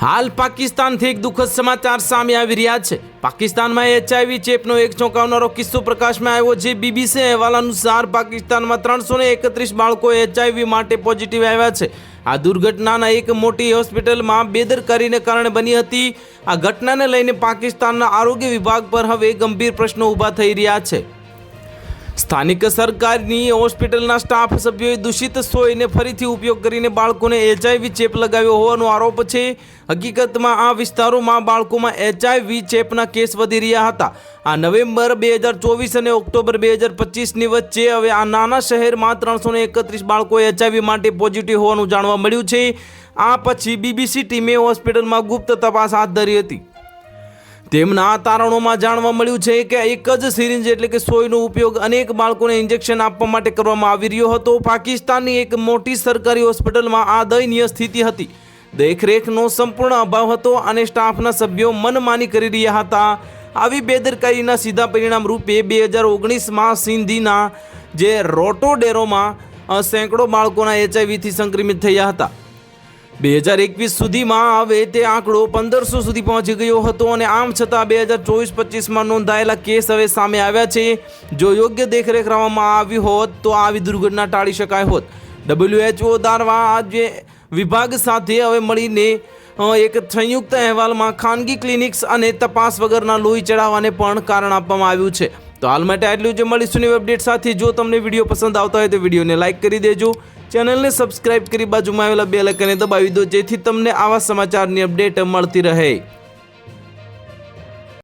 હાલ પાકિસ્તાનથી એક દુઃખદ સમાચાર સામે આવી રહ્યા છે। પાકિસ્તાનમાં HIV ચેપનો એક ચોંકાવનારો કિસ્સો પ્રકાશમાં આવ્યો છે। BBC અહેવાલ અનુસાર પાકિસ્તાનમાં 331 બાળકો HIV માટે પોઝિટિવ આવ્યા છે। આ દુર્ઘટનાના એક મોટી હોસ્પિટલમાં બેદરકારીને કારણે બની હતી। આ ઘટનાને લઈને પાકિસ્તાનના આરોગ્ય વિભાગ પર હવે ગંભીર પ્રશ્નો ઊભા થઈ રહ્યા છે। સ્થાનિક સરકારની હોસ્પિટલના સ્ટાફ સભ્યોએ દૂષિત સોયને ફરીથી ઉપયોગ કરીને બાળકોને HIV ચેપ લગાવ્યો હોવાનો આરોપ છે। હકીકતમાં આ વિસ્તારોમાં બાળકોમાં HIV ચેપના કેસ વધી રહ્યા હતા। આ નવેમ્બર 2024 અને ઓક્ટોબર 2025ની વચ્ચે હવે આ નાના શહેરમાં 331 બાળકો HIV માટે પોઝિટિવ હોવાનું જાણવા મળ્યું છે। આ પછી BBC ટીમે હોસ્પિટલમાં ગુપ્ત તપાસ હાથ ધરી હતી। તેમના તારણોમાં જાણવા મળ્યું છે કે એક જ સિરિંજ એટલે કે સોયનો ઉપયોગ અનેક બાળકોને ઇન્જેક્શન આપવા માટે કરવામાં આવી રહ્યો હતો। પાકિસ્તાનની એક મોટી સરકારી હોસ્પિટલમાં આ દયનીય સ્થિતિ હતી। દેખરેખનો સંપૂર્ણ અભાવ હતો અને સ્ટાફના સભ્યો મનમાની કરી રહ્યા હતા। આવી બેદરકારીના સીધા પરિણામ રૂપે 2019માં સિંધીના જે રોટોડેરોમાં સેંકડો બાળકોના HIVથી સંક્રમિત થયા હતા। 2021 સુધીમાં હવે તે આંકડો 1500 સુધી પહોંચી ગયો હતો અને આમ છતાં 2024-25માં નોંધાયેલા કેસ હવે સામે આવ્યા છે। જો યોગ્ય દેખરેખ કરવામાં આવી હોત તો આવી દુર્ઘટના ટાળી શકાય હોત। WHO દ્વારા જે વિભાગ સાથે હવે મળીને એક સંયુક્ત અહેવાલમાં ખાનગી ક્લિનિક્સ અને તપાસ વગરના લોહી ચડાવવાને પણ કારણ આપવામાં આવ્યું છે। તો હાલ માટે આટલું જ। મળીશું નવી અપડેટ સાથે। જો તમને વિડીયો પસંદ આવતા હોય તો વિડીયોને લાઇક કરી દેજો, ચેનલને સબસ્ક્રાઇબ કરી બાજુમાં આવેલા બેલ આઇકનને દબાવી દો, જેથી તમને આવા સમાચારની અપડેટ મળતી રહે।